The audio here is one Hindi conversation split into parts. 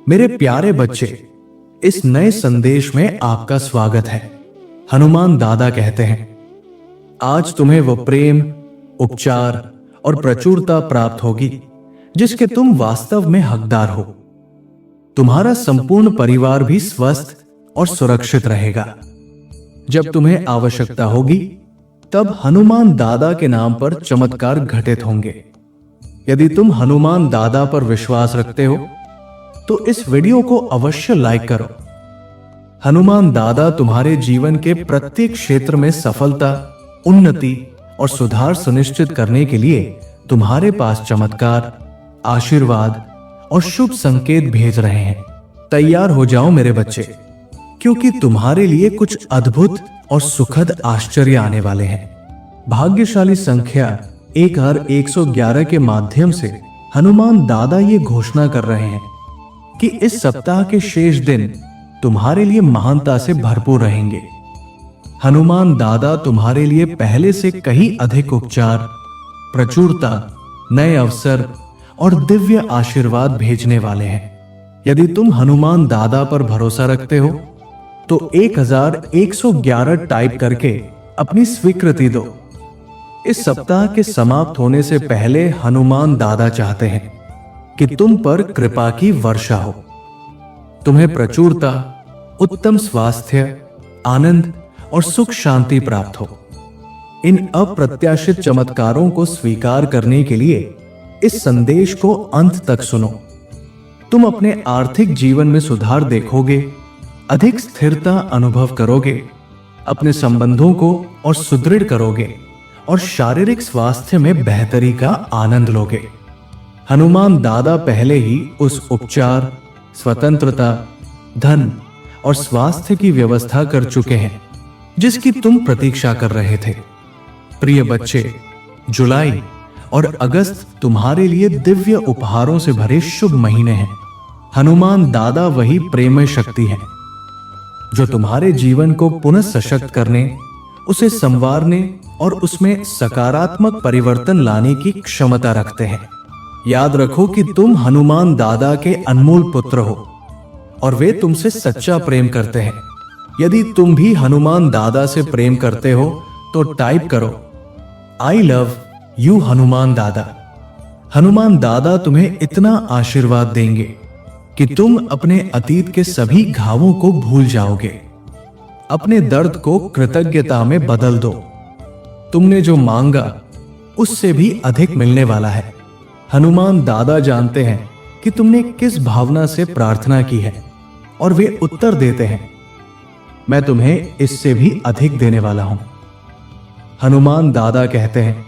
मेरे प्यारे बच्चे, इस नए संदेश में आपका स्वागत है। हनुमान दादा कहते हैं, आज तुम्हें वो प्रेम, उपचार और प्रचुरता प्राप्त होगी जिसके तुम वास्तव में हकदार हो। तुम्हारा संपूर्ण परिवार भी स्वस्थ और सुरक्षित रहेगा। जब तुम्हें आवश्यकता होगी तब हनुमान दादा के नाम पर चमत्कार घटित होंगे। यदि तुम हनुमान दादा पर विश्वास रखते हो तो इस वीडियो को अवश्य लाइक करो। हनुमान दादा तुम्हारे जीवन के प्रत्येक क्षेत्र में सफलता, उन्नति और सुधार सुनिश्चित करने के लिए तुम्हारे पास चमत्कार, आशीर्वाद और शुभ संकेत भेज रहे हैं। तैयार हो जाओ मेरे बच्चे, क्योंकि तुम्हारे लिए कुछ अद्भुत और सुखद आश्चर्य आने वाले हैं। भाग्यशाली संख्या 1111 के माध्यम से हनुमान दादा ये घोषणा कर रहे हैं कि इस सप्ताह के शेष दिन तुम्हारे लिए महानता से भरपूर रहेंगे। हनुमान दादा तुम्हारे लिए पहले से कहीं अधिक उपचार, प्रचुरता, नए अवसर और दिव्य आशीर्वाद भेजने वाले हैं। यदि तुम हनुमान दादा पर भरोसा रखते हो तो 1111 टाइप करके अपनी स्वीकृति दो। इस सप्ताह के समाप्त होने से पहले हनुमान दादा चाहते हैं कि तुम पर कृपा की वर्षा हो। तुम्हें प्रचुरता, उत्तम स्वास्थ्य, आनंद और सुख शांति प्राप्त हो। इन अप्रत्याशित चमत्कारों को स्वीकार करने के लिए इस संदेश को अंत तक सुनो। तुम अपने आर्थिक जीवन में सुधार देखोगे, अधिक स्थिरता अनुभव करोगे, अपने संबंधों को और सुदृढ़ करोगे और शारीरिक स्वास्थ्य में बेहतरी का आनंद लोगे। हनुमान दादा पहले ही उस उपचार, स्वतंत्रता, धन और स्वास्थ्य की व्यवस्था कर चुके हैं जिसकी तुम प्रतीक्षा कर रहे थे। प्रिय बच्चे, जुलाई और अगस्त तुम्हारे लिए दिव्य उपहारों से भरे शुभ महीने हैं। हनुमान दादा वही प्रेममय शक्ति है जो तुम्हारे जीवन को पुनः सशक्त करने, उसे संवारने और उसमें सकारात्मक परिवर्तन लाने की क्षमता रखते हैं। याद रखो कि तुम हनुमान दादा के अनमोल पुत्र हो और वे तुमसे सच्चा प्रेम करते हैं। यदि तुम भी हनुमान दादा से प्रेम करते हो तो टाइप करो, आई लव यू हनुमान दादा। हनुमान दादा तुम्हें इतना आशीर्वाद देंगे कि तुम अपने अतीत के सभी घावों को भूल जाओगे। अपने दर्द को कृतज्ञता में बदल दो। तुमने जो मांगा उससे भी अधिक मिलने वाला है। हनुमान दादा जानते हैं कि तुमने किस भावना से प्रार्थना की है और वे उत्तर देते हैं, मैं तुम्हें इससे भी अधिक देने वाला हूं। हनुमान दादा कहते हैं,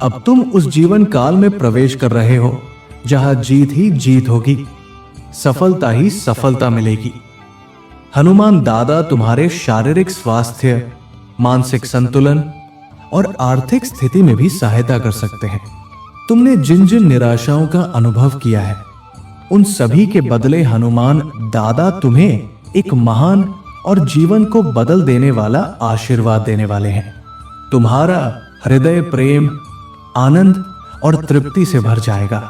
अब तुम उस जीवन काल में प्रवेश कर रहे हो जहां जीत ही जीत होगी, सफलता ही सफलता मिलेगी। हनुमान दादा तुम्हारे शारीरिक स्वास्थ्य, मानसिक संतुलन और आर्थिक स्थिति में भी सहायता कर सकते हैं। तुमने जिन जिन निराशाओं का अनुभव किया है उन सभी के बदले हनुमान दादा तुम्हें एक महान और जीवन को बदल देने वाला आशीर्वाद देने वाले हैं। तुम्हारा हृदय प्रेम, आनंद और तृप्ति से भर जाएगा।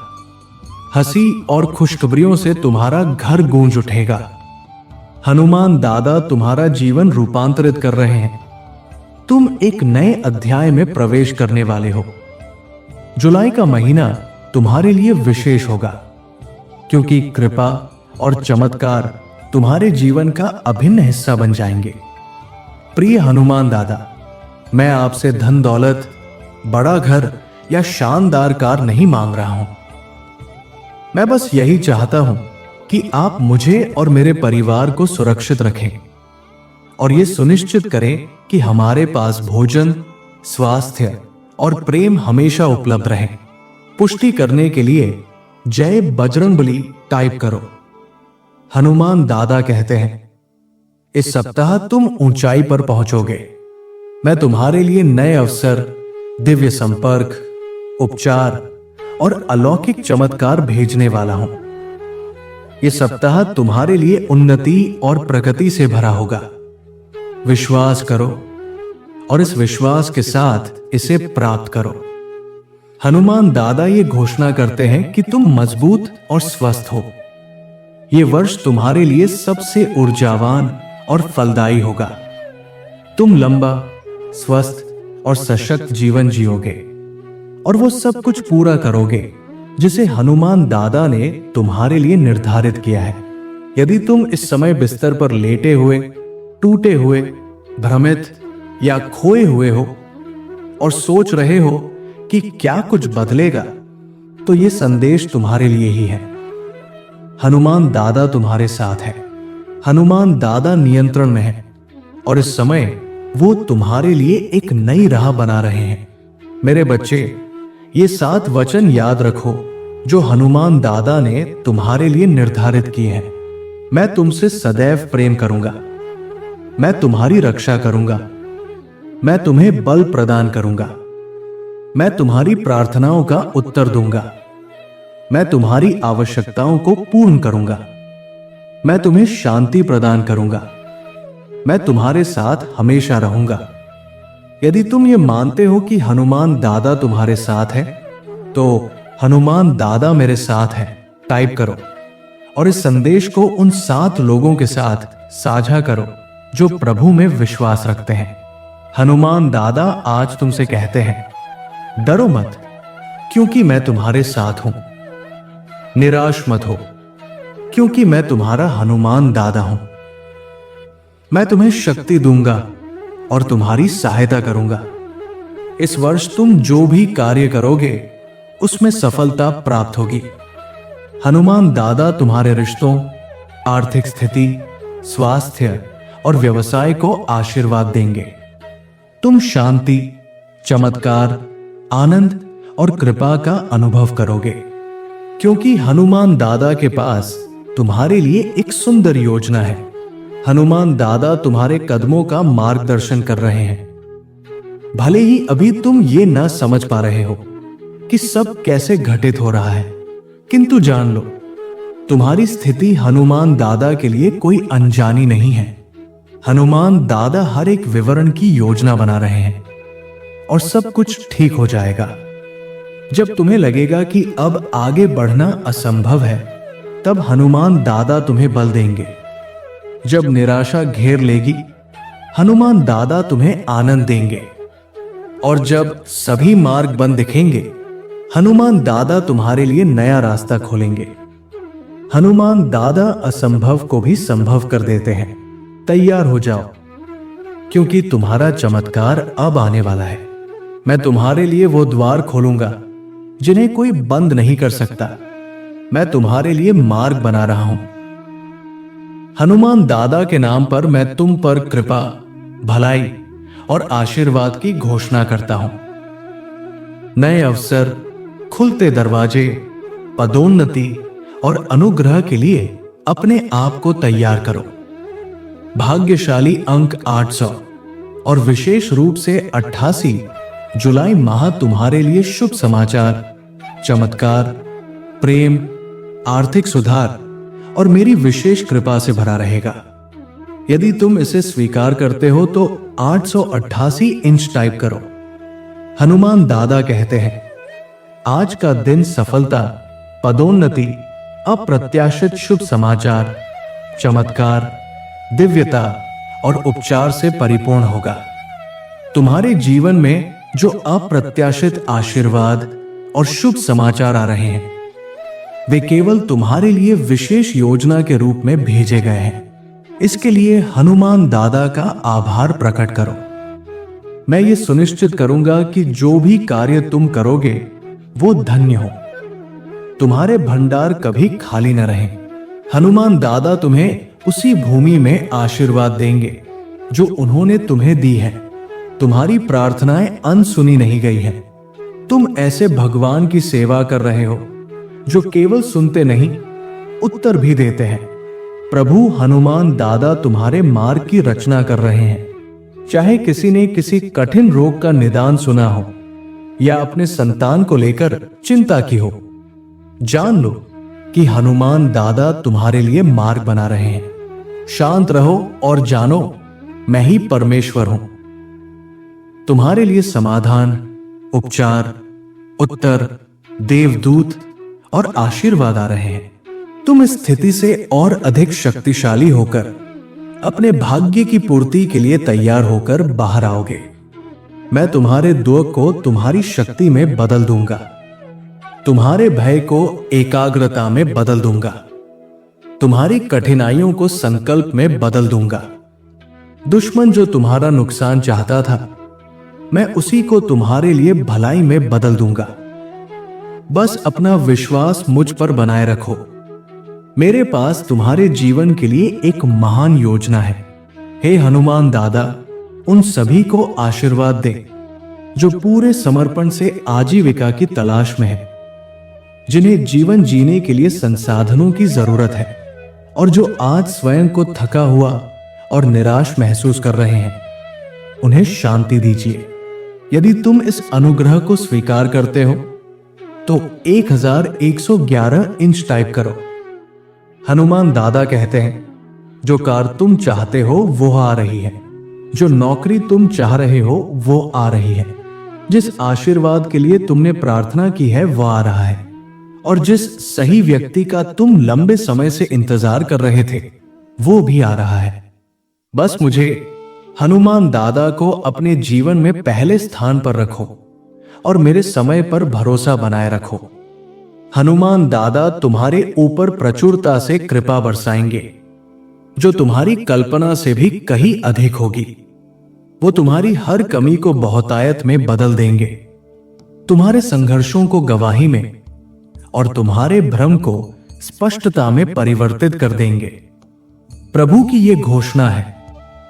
हंसी और खुशखबरियों से तुम्हारा घर गूंज उठेगा। हनुमान दादा तुम्हारा जीवन रूपांतरित कर रहे हैं। तुम एक नए अध्याय में प्रवेश करने वाले हो। जुलाई का महीना तुम्हारे लिए विशेष होगा क्योंकि कृपा और चमत्कार तुम्हारे जीवन का अभिन्न हिस्सा बन जाएंगे। प्रिय हनुमान दादा, मैं आपसे धन दौलत, बड़ा घर या शानदार कार नहीं मांग रहा हूं। मैं बस यही चाहता हूं कि आप मुझे और मेरे परिवार को सुरक्षित रखें और यह सुनिश्चित करें कि हमारे पास भोजन, स्वास्थ्य और प्रेम हमेशा उपलब्ध रहे। पुष्टि करने के लिए जय बजरंगबली टाइप करो। हनुमान दादा कहते हैं, इस सप्ताह तुम ऊंचाई पर पहुंचोगे। मैं तुम्हारे लिए नए अवसर, दिव्य संपर्क, उपचार और अलौकिक चमत्कार भेजने वाला हूं। यह सप्ताह तुम्हारे लिए उन्नति और प्रगति से भरा होगा। विश्वास करो और इस विश्वास के साथ इसे प्राप्त करो। हनुमान दादा ये घोषणा करते हैं कि तुम मजबूत और स्वस्थ हो। ये वर्ष तुम्हारे लिए सबसे ऊर्जावान और फलदायी होगा। तुम लंबा, स्वस्थ और सशक्त जीवन जियोगे और वो सब कुछ पूरा करोगे जिसे हनुमान दादा ने तुम्हारे लिए निर्धारित किया है। यदि तुम इस समय बिस्तर पर लेटे हुए, टूटे हुए, भ्रमित या खोए हुए हो और सोच रहे हो कि क्या कुछ बदलेगा, तो ये संदेश तुम्हारे लिए ही है। हनुमान दादा तुम्हारे साथ है। हनुमान दादा नियंत्रण में है और इस समय वो तुम्हारे लिए एक नई राह बना रहे हैं। मेरे बच्चे, ये 7 वचन याद रखो जो हनुमान दादा ने तुम्हारे लिए निर्धारित किए हैं। मैं तुमसे सदैव प्रेम करूंगा, मैं तुम्हारी रक्षा करूंगा, मैं तुम्हें बल प्रदान करूंगा, मैं तुम्हारी प्रार्थनाओं का उत्तर दूंगा, मैं तुम्हारी आवश्यकताओं को पूर्ण करूंगा, मैं तुम्हें शांति प्रदान करूंगा, मैं तुम्हारे साथ हमेशा रहूंगा। यदि तुम ये मानते हो कि हनुमान दादा तुम्हारे साथ है, तो हनुमान दादा मेरे साथ है टाइप करो और इस संदेश को उन 7 लोगों के साथ साझा करो जो प्रभु में विश्वास रखते हैं। हनुमान दादा आज तुमसे कहते हैं, डरो मत, क्योंकि मैं तुम्हारे साथ हूं। निराश मत हो, क्योंकि मैं तुम्हारा हनुमान दादा हूं। मैं तुम्हें शक्ति दूंगा और तुम्हारी सहायता करूंगा। इस वर्ष तुम जो भी कार्य करोगे उसमें सफलता प्राप्त होगी। हनुमान दादा तुम्हारे रिश्तों, आर्थिक स्थिति, स्वास्थ्य और व्यवसाय को आशीर्वाद देंगे। तुम शांति, चमत्कार, आनंद और कृपा का अनुभव करोगे, क्योंकि हनुमान दादा के पास तुम्हारे लिए एक सुंदर योजना है। हनुमान दादा तुम्हारे कदमों का मार्गदर्शन कर रहे हैं। भले ही अभी तुम ये न समझ पा रहे हो कि सब कैसे घटित हो रहा है, किंतु जान लो, तुम्हारी स्थिति हनुमान दादा के लिए कोई अनजानी नहीं है। हनुमान दादा हर एक विवरण की योजना बना रहे हैं और सब कुछ ठीक हो जाएगा। जब तुम्हें लगेगा कि अब आगे बढ़ना असंभव है, तब हनुमान दादा तुम्हें बल देंगे। जब निराशा घेर लेगी, हनुमान दादा तुम्हें आनंद देंगे। और जब सभी मार्ग बंद दिखेंगे, हनुमान दादा तुम्हारे लिए नया रास्ता खोलेंगे। हनुमान दादा असंभव को भी संभव कर देते हैं। तैयार हो जाओ, क्योंकि तुम्हारा चमत्कार अब आने वाला है। मैं तुम्हारे लिए वो द्वार खोलूंगा जिन्हें कोई बंद नहीं कर सकता। मैं तुम्हारे लिए मार्ग बना रहा हूं। हनुमान दादा के नाम पर मैं तुम पर कृपा, भलाई और आशीर्वाद की घोषणा करता हूं। नए अवसर, खुलते दरवाजे, पदोन्नति और अनुग्रह के लिए अपने आप को तैयार करो। भाग्यशाली अंक 800 और विशेष रूप से 88 जुलाई माह तुम्हारे लिए शुभ समाचार, चमत्कार, प्रेम, आर्थिक सुधार और मेरी विशेष कृपा से भरा रहेगा। यदि तुम इसे स्वीकार करते हो तो 888 इंच टाइप करो। हनुमान दादा कहते हैं, आज का दिन सफलता, पदोन्नति, अप्रत्याशित शुभ समाचार, चमत्कार, दिव्यता और उपचार से परिपूर्ण होगा। तुम्हारे जीवन में जो अप्रत्याशित आशीर्वाद और शुभ समाचार आ रहे हैं, वे केवल तुम्हारे लिए विशेष योजना के रूप में भेजे गए हैं। इसके लिए हनुमान दादा का आभार प्रकट करो। मैं ये सुनिश्चित करूंगा कि जो भी कार्य तुम करोगे वो धन्य हो। तुम्हारे भंडार कभी खाली न रहें। हनुमान दादा तुम्हें उसी भूमि में आशीर्वाद देंगे जो उन्होंने तुम्हें दी है। तुम्हारी प्रार्थनाएं अनसुनी नहीं गई हैं। तुम ऐसे भगवान की सेवा कर रहे हो जो केवल सुनते नहीं, उत्तर भी देते हैं। प्रभु हनुमान दादा तुम्हारे मार्ग की रचना कर रहे हैं। चाहे किसी ने किसी कठिन रोग का निदान सुना हो या अपने संतान को लेकर चिंता की हो, जान लो कि हनुमान दादा तुम्हारे लिए मार्ग बना रहे हैं। शांत रहो और जानो, मैं ही परमेश्वर हूं। तुम्हारे लिए समाधान, उपचार, उत्तर, देवदूत और आशीर्वाद आ रहे हैं। तुम इस स्थिति से और अधिक शक्तिशाली होकर अपने भाग्य की पूर्ति के लिए तैयार होकर बाहर आओगे। मैं तुम्हारे दुख को तुम्हारी शक्ति में बदल दूंगा, तुम्हारे भय को एकाग्रता में बदल दूंगा, तुम्हारी कठिनाइयों को संकल्प में बदल दूंगा। दुश्मन जो तुम्हारा नुकसान चाहता था, मैं उसी को तुम्हारे लिए भलाई में बदल दूंगा। बस अपना विश्वास मुझ पर बनाए रखो। मेरे पास तुम्हारे जीवन के लिए एक महान योजना है। हे हनुमान दादा, उन सभी को आशीर्वाद दे जो पूरे समर्पण से आजीविका की तलाश में है, जिन्हें जीवन जीने के लिए संसाधनों की जरूरत है और जो आज स्वयं को थका हुआ और निराश महसूस कर रहे हैं। उन्हें शांति दीजिए। यदि तुम इस अनुग्रह को स्वीकार करते हो तो 1111 इंच टाइप करो। हनुमान दादा कहते हैं, जो कार तुम चाहते हो वो आ रही है, जो नौकरी तुम चाह रहे हो वो आ रही है, जिस आशीर्वाद के लिए तुमने प्रार्थना की है वो आ रहा है, और जिस सही व्यक्ति का तुम लंबे समय से इंतजार कर रहे थे वो भी आ रहा है। बस मुझे हनुमान दादा को अपने जीवन में पहले स्थान पर रखो और मेरे समय पर भरोसा बनाए रखो। हनुमान दादा तुम्हारे ऊपर प्रचुरता से कृपा बरसाएंगे, जो तुम्हारी कल्पना से भी कहीं अधिक होगी। वो तुम्हारी हर कमी को बहुतायत में बदल देंगे, तुम्हारे संघर्षों को गवाही में और तुम्हारे भ्रम को स्पष्टता में परिवर्तित कर देंगे। प्रभु की ये घोषणा है,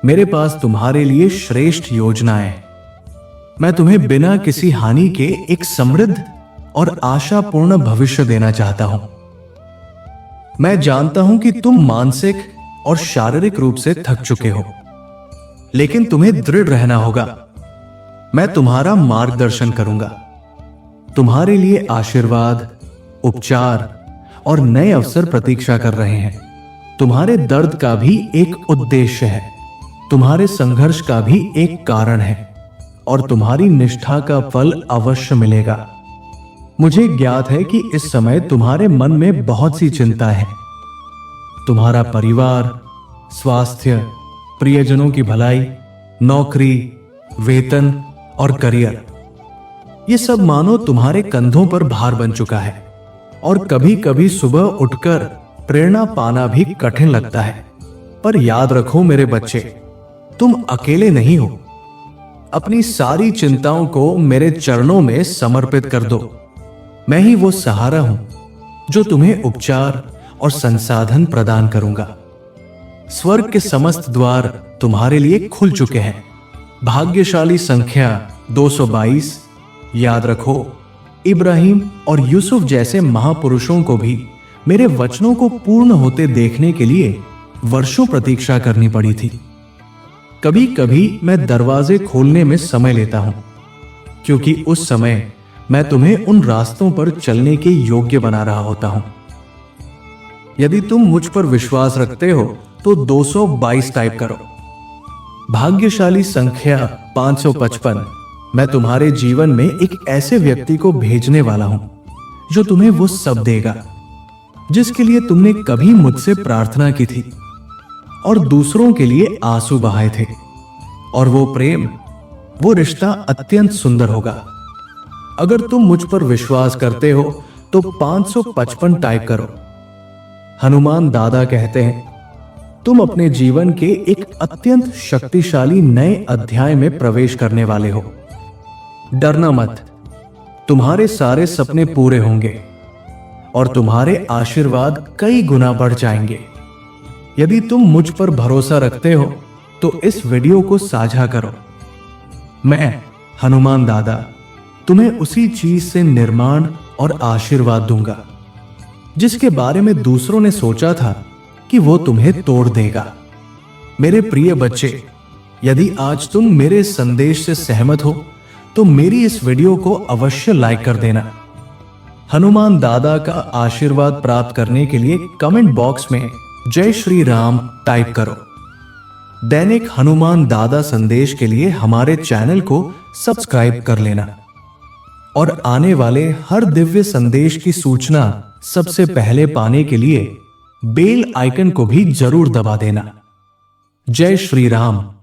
मेरे पास तुम्हारे लिए श्रेष्ठ योजनाएं हैं। मैं तुम्हें बिना किसी हानि के एक समृद्ध और आशापूर्ण भविष्य देना चाहता हूं। मैं जानता हूं कि तुम मानसिक और शारीरिक रूप से थक चुके हो, लेकिन तुम्हें दृढ़ रहना होगा। मैं तुम्हारा मार्गदर्शन करूंगा। तुम्हारे लिए आशीर्वाद, उपचार और नए अवसर प्रतीक्षा कर रहे हैं। तुम्हारे दर्द का भी एक उद्देश्य है, तुम्हारे संघर्ष का भी एक कारण है, और तुम्हारी निष्ठा का फल अवश्य मिलेगा। मुझे ज्ञात है कि इस समय तुम्हारे मन में बहुत सी चिंता है। तुम्हारा परिवार, स्वास्थ्य, प्रियजनों की भलाई, नौकरी, वेतन और करियर, ये सब मानो तुम्हारे कंधों पर भार बन चुका है, और कभी कभी सुबह उठकर प्रेरणा पाना भी कठिन लगता है। पर याद रखो मेरे बच्चे, तुम अकेले नहीं हो। अपनी सारी चिंताओं को मेरे चरणों में समर्पित कर दो। मैं ही वो सहारा हूं जो तुम्हें उपचार और संसाधन प्रदान करूंगा। स्वर्ग के समस्त द्वार तुम्हारे लिए खुल चुके हैं। भाग्यशाली संख्या 222। याद रखो, इब्राहिम और यूसुफ जैसे महापुरुषों को भी मेरे वचनों को पूर्ण होते देखने के लिए वर्षों प्रतीक्षा करनी पड़ी थी। कभी कभी मैं दरवाजे खोलने में समय लेता हूं, क्योंकि उस समय मैं तुम्हें उन रास्तों पर चलने के योग्य बना रहा होता हूं। यदि तुम मुझ पर विश्वास रखते हो तो 222 टाइप करो। भाग्यशाली संख्या 555। मैं तुम्हारे जीवन में एक ऐसे व्यक्ति को भेजने वाला हूं जो तुम्हें वो सब देगा जिसके लिए तुमने कभी मुझसे प्रार्थना की थी और दूसरों के लिए आंसू बहाए थे। और वो प्रेम, वो रिश्ता अत्यंत सुंदर होगा। अगर तुम मुझ पर विश्वास करते हो तो 555 टाइप करो। हनुमान दादा कहते हैं, तुम अपने जीवन के एक अत्यंत शक्तिशाली नए अध्याय में प्रवेश करने वाले हो। डरना मत, तुम्हारे सारे सपने पूरे होंगे और तुम्हारे आशीर्वाद कई गुना बढ़ जाएंगे। यदि तुम मुझ पर भरोसा रखते हो तो इस वीडियो को साझा करो। मैं हनुमान दादा तुम्हें उसी चीज से निर्माण और आशीर्वाद दूंगा जिसके बारे में दूसरों ने सोचा था कि वो तुम्हें तोड़ देगा। मेरे प्रिय बच्चे, यदि आज तुम मेरे संदेश से सहमत हो तो मेरी इस वीडियो को अवश्य लाइक कर देना। हनुमान दादा का आशीर्वाद प्राप्त करने के लिए कमेंट बॉक्स में जय श्री राम टाइप करो। दैनिक हनुमान दादा संदेश के लिए हमारे चैनल को सब्सक्राइब कर लेना और आने वाले हर दिव्य संदेश की सूचना सबसे पहले पाने के लिए बेल आइकन को भी जरूर दबा देना। जय श्री राम।